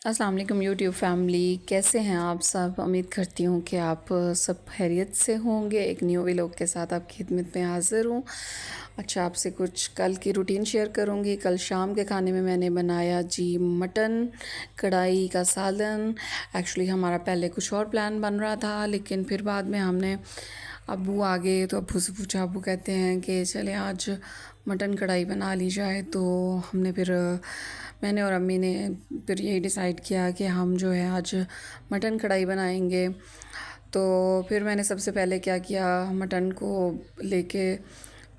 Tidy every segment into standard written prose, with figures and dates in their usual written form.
अस्सलाम वालेकुम YouTube family, कैसे हैं आप सब। उम्मीद करती हूँ कि आप सब खैरियत से होंगे। एक न्यू व्लॉग के साथ आपकी खिदमत में हाज़िर हूँ। अच्छा, आपसे कुछ कल की रूटीन शेयर करूँगी। कल शाम के खाने में मैंने बनाया जी मटन कढ़ाई का सालन। एक्चुअली हमारा पहले कुछ और प्लान बन रहा था, लेकिन फिर बाद में हमने अब्बू आ गए तो अब्बू से पूछा। अब्बू कहते हैं कि चले आज मटन कढ़ाई बना ली जाए। तो हमने फिर मैंने और अम्मी ने फिर यही डिसाइड किया कि हम जो है आज मटन कढ़ाई बनाएंगे। तो फिर मैंने सबसे पहले क्या किया, मटन को लेके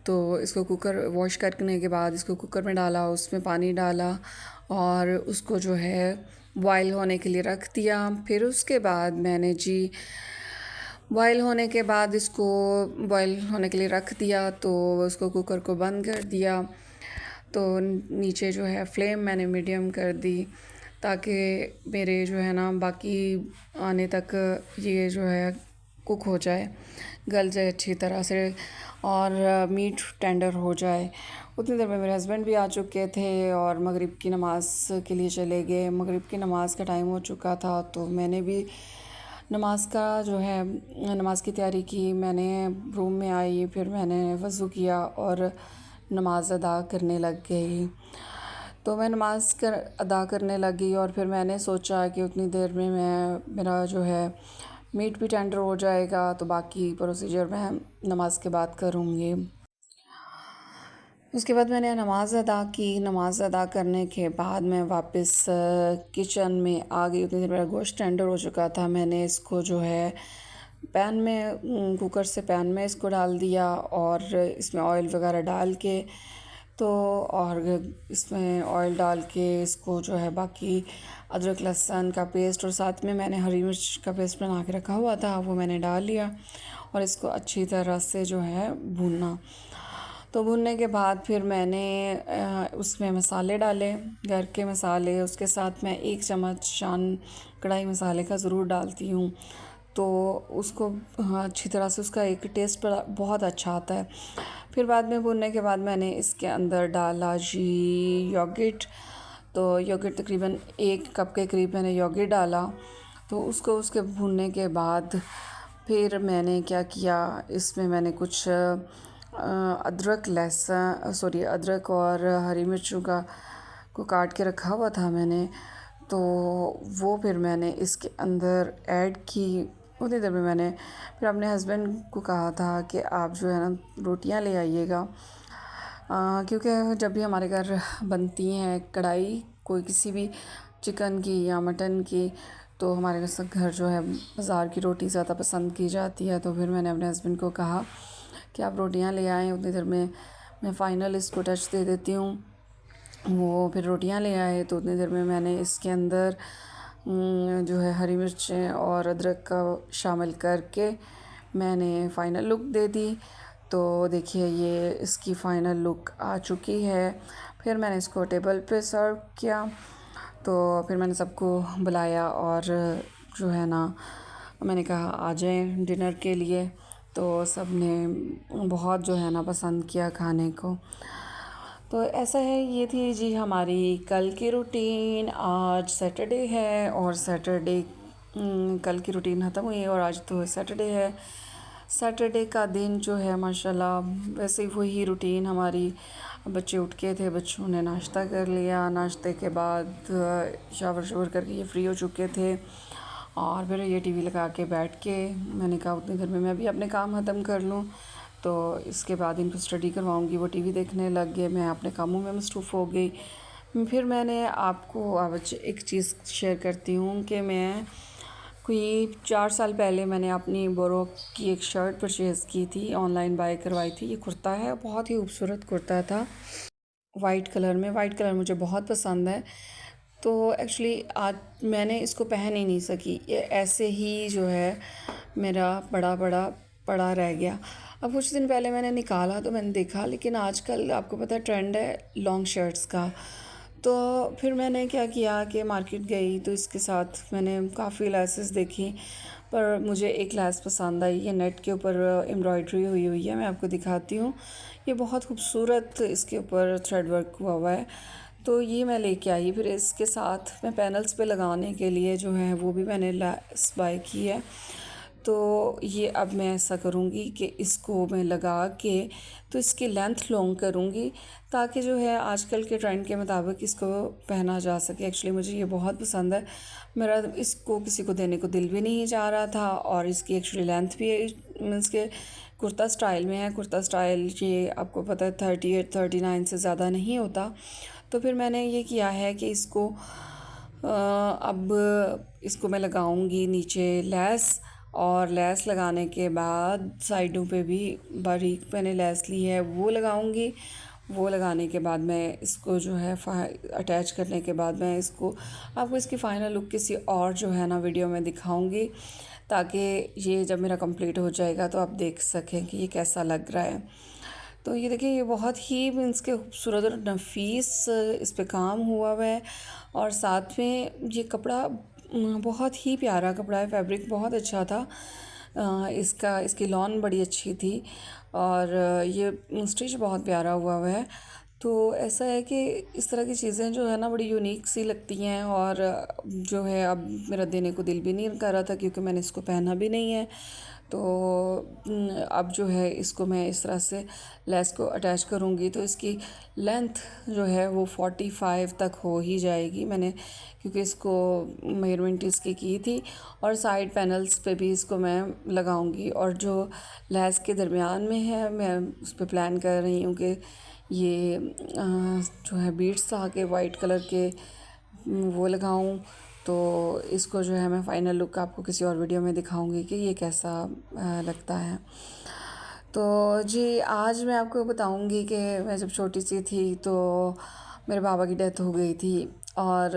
तो इसको कुकर वॉश करने के बाद इसको कुकर में डाला, उसमें पानी डाला और उसको जो है बॉयल होने के लिए रख दिया। फिर उसके बाद मैंने जी बॉयल होने के बाद इसको बॉयल होने के लिए रख दिया, तो उसको कुकर को बंद कर दिया। तो नीचे जो है फ्लेम मैंने मीडियम कर दी ताकि मेरे जो है ना बाकी आने तक ये जो है कुक हो जाए, गल जाए अच्छी तरह से और मीट टेंडर हो जाए। उतनी देर में मेरे हस्बैंड भी आ चुके थे और मगरिब की नमाज़ के लिए चले गए। मगरिब की नमाज़ का टाइम हो चुका था, तो मैंने भी नमाज़ का जो है नमाज़ की तैयारी की। मैंने रूम में आई, फिर मैंने वज़ू किया और नमाज़ अदा करने लग गई। तो मैं नमाज़ अदा करने लगी और फिर मैंने सोचा कि उतनी देर में मेरा जो है मीट भी टेंडर हो जाएगा, तो बाकी प्रोसीजर मैं नमाज़ के बाद करूँगी। उसके बाद मैंने नमाज़ अदा की। नमाज़ अदा करने के बाद मैं वापस किचन में आ गई। उतनी देर मेरा गोश्त टेंडर हो चुका था। मैंने इसको जो है पैन में कुकर से पैन में इसको डाल दिया और इसमें ऑयल वगैरह डाल के तो और इसमें ऑयल डाल के इसको जो है बाकी अदरक लहसुन का पेस्ट और साथ में मैंने हरी मिर्च का पेस्ट बना के रखा हुआ था, वो मैंने डाल लिया और इसको अच्छी तरह से जो है भूनना। तो भूनने के बाद फिर मैंने उसमें मसाले डाले, घर के मसाले। उसके साथ मैं 1 चम्मच शान कढ़ाई मसाले का ज़रूर डालती हूँ, तो उसको अच्छी तरह से उसका एक टेस्ट बड़ा बहुत अच्छा आता है। फिर बाद में भूनने के बाद मैंने इसके अंदर डाला जी योगर्ट। तो योगर्ट तकरीबन 1 कप के करीब मैंने योगर्ट डाला। तो उसको उसके भूनने के बाद फिर मैंने क्या किया, इसमें मैंने कुछ अदरक और हरी मिर्चों को काट के रखा हुआ था मैंने, तो वो फिर मैंने इसके अंदर ऐड की। उतनी देर में मैंने फिर अपने हस्बैंड को कहा था कि आप जो है ना रोटियां ले आइएगा, क्योंकि जब भी हमारे घर बनती हैं कढ़ाई कोई किसी भी चिकन की या मटन की, तो हमारे घर जो है बाज़ार की रोटी ज़्यादा पसंद की जाती है। तो फिर मैंने अपने हस्बैंड को कहा कि आप रोटियां ले आएँ। उतनी देर में मैं फ़ाइनल इसको टच दे देती हूँ। वो फिर रोटियां ले आए, तो उतनी देर में मैंने इसके अंदर जो है हरी मिर्चें और अदरक का शामिल करके मैंने फ़ाइनल लुक दे दी। तो देखिए ये इसकी फ़ाइनल लुक आ चुकी है। फिर मैंने इसको टेबल पे सर्व किया। तो फिर मैंने सबको बुलाया और जो है ना मैंने कहा आ जाएं डिनर के लिए। तो सब ने बहुत जो है ना पसंद किया खाने को। तो ऐसा है, ये थी जी हमारी कल की रूटीन। आज सैटरडे है और सैटरडे कल की रूटीन ख़त्म हुई और आज तो सैटरडे है। सैटरडे का दिन जो है माशाल्लाह वैसे ही वही रूटीन हमारी। बच्चे उठ के थे, बच्चों ने नाश्ता कर लिया। नाश्ते के बाद शावर करके ये फ्री हो चुके थे और फिर ये टीवी लगा के बैठ के मैंने कहा उतनी देर में मैं भी अपने काम ख़त्म कर लूँ। तो इसके बाद इनको स्टडी करवाऊँगी। वो टीवी देखने लग गए, मैं अपने कामों में मसरूफ़ हो गई। फिर मैंने आपको आज एक चीज़ शेयर करती हूँ कि मैं कोई 4 साल पहले मैंने अपनी बोरो की एक शर्ट परचेज़ की थी, ऑनलाइन बाय करवाई थी। ये कुर्ता है, बहुत ही खूबसूरत कुर्ता था वाइट कलर में। वाइट कलर मुझे बहुत पसंद है। तो एक्चुअली आज मैंने इसको पहन ही नहीं सकी, ये ऐसे ही जो है मेरा पड़ा रह गया। अब कुछ दिन पहले मैंने निकाला तो मैंने देखा, लेकिन आजकल आपको पता है ट्रेंड है लॉन्ग शर्ट्स का। तो फिर मैंने क्या किया कि मार्केट गई तो इसके साथ मैंने काफ़ी लेसेस देखी, पर मुझे एक लेस पसंद आई। ये नेट के ऊपर एम्ब्रॉयडरी हुई है, मैं आपको दिखाती हूँ। ये बहुत खूबसूरत इसके ऊपर थ्रेड वर्क हुआ हुआ है। तो ये मैं लेके आई। फिर इसके साथ मैं पैनल्स पे लगाने के लिए जो है वो भी मैंने लेस बाय की है। तो ये अब मैं ऐसा करूँगी कि इसको मैं लगा के तो इसकी लेंथ लॉन्ग करूँगी, ताकि जो है आजकल के ट्रेंड के मुताबिक इसको पहना जा सके। एक्चुअली मुझे ये बहुत पसंद है, मेरा इसको किसी को देने को दिल भी नहीं चाह रहा था। और इसकी एक्चुअली लेंथ भी मीन्स के कुर्ता स्टाइल में है। कुर्ता स्टाइल ये आपको पता है 38-39 से ज़्यादा नहीं होता। तो फिर मैंने ये किया है कि इसको अब इसको मैं लगाऊंगी नीचे लेस, और लेस लगाने के बाद साइडों पे भी बारीक मैंने लेस ली है वो लगाऊंगी। वो लगाने के बाद मैं इसको जो है अटैच करने के बाद मैं इसको आपको इसकी फ़ाइनल लुक किसी और जो है ना वीडियो में दिखाऊंगी, ताकि ये जब मेरा कंप्लीट हो जाएगा तो आप देख सकें कि ये कैसा लग रहा है। तो ये देखिए, ये बहुत ही मीन्स के खूबसूरत और नफीस इस पे काम हुआ है। और साथ में ये कपड़ा बहुत ही प्यारा कपड़ा है, फैब्रिक बहुत अच्छा था इसकी लॉन बड़ी अच्छी थी, और ये स्टिच बहुत प्यारा हुआ है। तो ऐसा है कि इस तरह की चीज़ें जो है ना बड़ी यूनिक सी लगती हैं। और जो है अब मेरा देने को दिल भी नहीं कर रहा था, क्योंकि मैंने इसको पहना भी नहीं है। तो अब जो है इसको मैं इस तरह से लेस को अटैच करूँगी, तो इसकी लेंथ जो है वो 45 तक हो ही जाएगी मैंने, क्योंकि इसको मेजरमेंट इसकी की थी। और साइड पैनल्स पे भी इसको मैं लगाऊंगी। और जो लेस के दरमियान में है मैं उस पर प्लान कर रही हूँ कि ये जो है बीड्स आके वाइट कलर के वो लगाऊं। तो इसको जो है मैं फ़ाइनल लुक आपको किसी और वीडियो में दिखाऊंगी कि ये कैसा लगता है। तो जी, आज मैं आपको बताऊंगी कि मैं जब छोटी सी थी तो मेरे बाबा की डेथ हो गई थी। और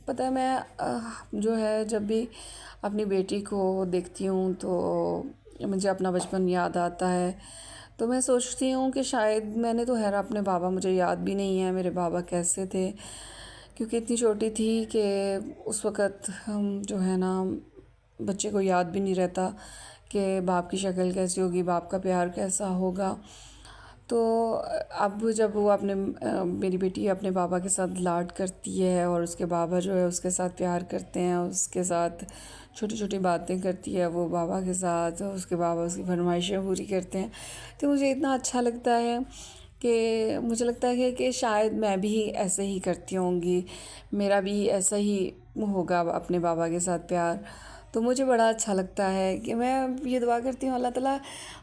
पता है, मैं जो है जब भी अपनी बेटी को देखती हूँ तो मुझे अपना बचपन याद आता है। तो मैं सोचती हूँ कि शायद मैंने तो खैर अपने बाबा, मुझे याद भी नहीं है मेरे बाबा कैसे थे, क्योंकि इतनी छोटी थी कि उस वक़्त हम जो है ना बच्चे को याद भी नहीं रहता कि बाप की शक्ल कैसी होगी, बाप का प्यार कैसा होगा। तो अब जब वो मेरी बेटी अपने बाबा के साथ लाड करती है, और उसके बाबा जो है उसके साथ प्यार करते हैं, उसके साथ छोटी छोटी बातें करती है वो बाबा के साथ, और उसके बाबा उसकी फरमाइशें पूरी करते हैं, तो मुझे इतना अच्छा लगता है कि मुझे लगता है कि शायद मैं भी ऐसे ही करती होंगी, मेरा भी ऐसा ही होगा अपने बाबा के साथ प्यार। तो मुझे बड़ा अच्छा लगता है कि मैं ये दुआ करती हूँ अल्लाह ताला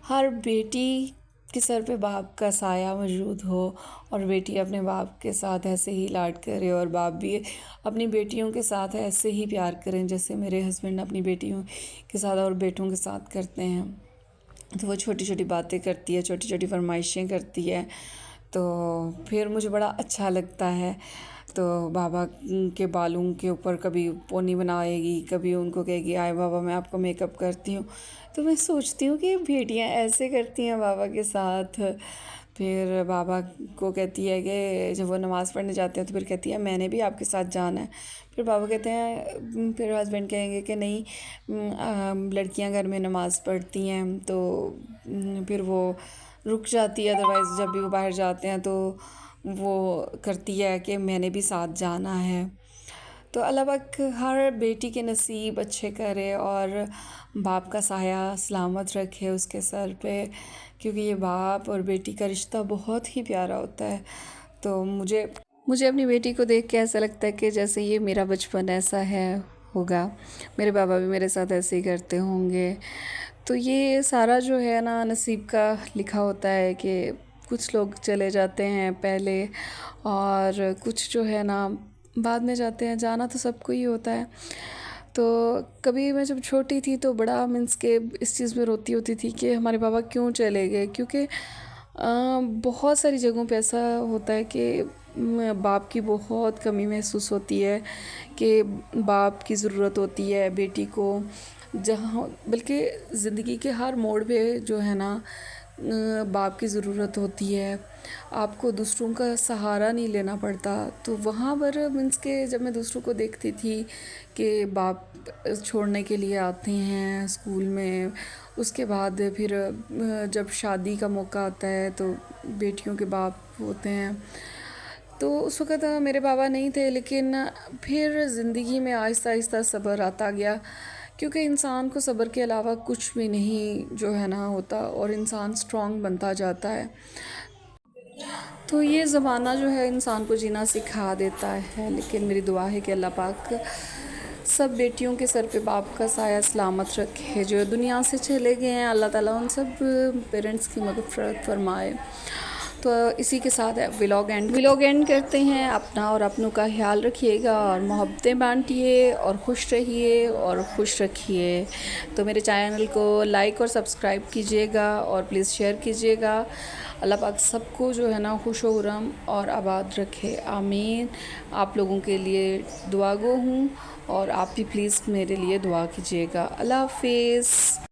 हर बेटी के सर पे बाप का साया मौजूद हो, और बेटी अपने बाप के साथ ऐसे ही लाड करे, और बाप भी अपनी बेटियों के साथ ऐसे ही प्यार करें जैसे मेरे हस्बैंड अपनी बेटियों के साथ और बेटों के साथ करते हैं। तो वो छोटी छोटी बातें करती है, छोटी छोटी फरमाइशें करती है, तो फिर मुझे बड़ा अच्छा लगता है। तो बाबा के बालों के ऊपर कभी पोनी बनाएगी, कभी उनको कहेगी आए बाबा मैं आपको मेकअप करती हूँ। तो मैं सोचती हूँ कि बेटियाँ ऐसे करती हैं बाबा के साथ। फिर बाबा को कहती है कि जब वो नमाज़ पढ़ने जाते हैं तो फिर कहती है मैंने भी आपके साथ जाना है। फिर बाबा कहते हैं, फिर हस्बैंड कहेंगे कि नहीं, लड़कियां घर में नमाज़ पढ़ती हैं। तो फिर वो रुक जाती है, अदरवाइज़ जब भी वो बाहर जाते हैं तो वो करती है कि मैंने भी साथ जाना है। तो अल्लाह पाक हर बेटी के नसीब अच्छे करे, और बाप का साया सलामत रखे उसके सर पे, क्योंकि ये बाप और बेटी का रिश्ता बहुत ही प्यारा होता है। तो मुझे मुझे अपनी बेटी को देख के ऐसा लगता है कि जैसे ये मेरा बचपन ऐसा है होगा, मेरे बाबा भी मेरे साथ ऐसे ही करते होंगे। तो ये सारा जो है ना नसीब का लिखा होता है कि कुछ लोग चले जाते हैं पहले, और कुछ जो है ना बाद में जाते हैं। जाना तो सबको ही होता है। तो कभी मैं जब छोटी थी तो बड़ा मीन्स के इस चीज़ में रोती होती थी कि हमारे बाबा क्यों चले गए, क्योंकि बहुत सारी जगहों पे ऐसा होता है कि बाप की बहुत कमी महसूस होती है, कि बाप की ज़रूरत होती है बेटी को, जहाँ बल्कि ज़िंदगी के हर मोड़ पे जो है ना बाप की ज़रूरत होती है। आपको दूसरों का सहारा नहीं लेना पड़ता। तो वहाँ पर मीन्स के जब मैं दूसरों को देखती थी कि बाप छोड़ने के लिए आते हैं स्कूल में, उसके बाद फिर जब शादी का मौका आता है तो बेटियों के बाप होते हैं। तो उस वक़्त मेरे बाबा नहीं थे, लेकिन फिर ज़िंदगी में आहिस्ता आहिस्ता सब्र आता गया, क्योंकि इंसान को सब्र के अलावा कुछ भी नहीं जो है ना होता, और इंसान स्ट्रॉन्ग बनता जाता है। तो ये ज़माना जो है इंसान को जीना सिखा देता है, लेकिन मेरी दुआ है कि अल्लाह पाक सब बेटियों के सर पे बाप का साया सलामत रखे। जो दुनिया से चले गए हैं, अल्लाह ताला उन सब पेरेंट्स की मग़फ़िरत फरमाए। तो इसी के साथ व्लॉग एंड करते हैं। अपना और अपनों का ख्याल रखिएगा और मोहब्बतें बांटिए और खुश रहिए और खुश रखिए। तो मेरे चैनल को लाइक और सब्सक्राइब कीजिएगा और प्लीज़ शेयर कीजिएगा। अल्लाह पाक सबको जो है ना खुश व खुर्रम और आबाद रखे, आमीन। आप लोगों के लिए दुआ गो हूँ और आप भी प्लीज़ मेरे लिए दुआ कीजिएगा। अल्लाह हाफ़िज़।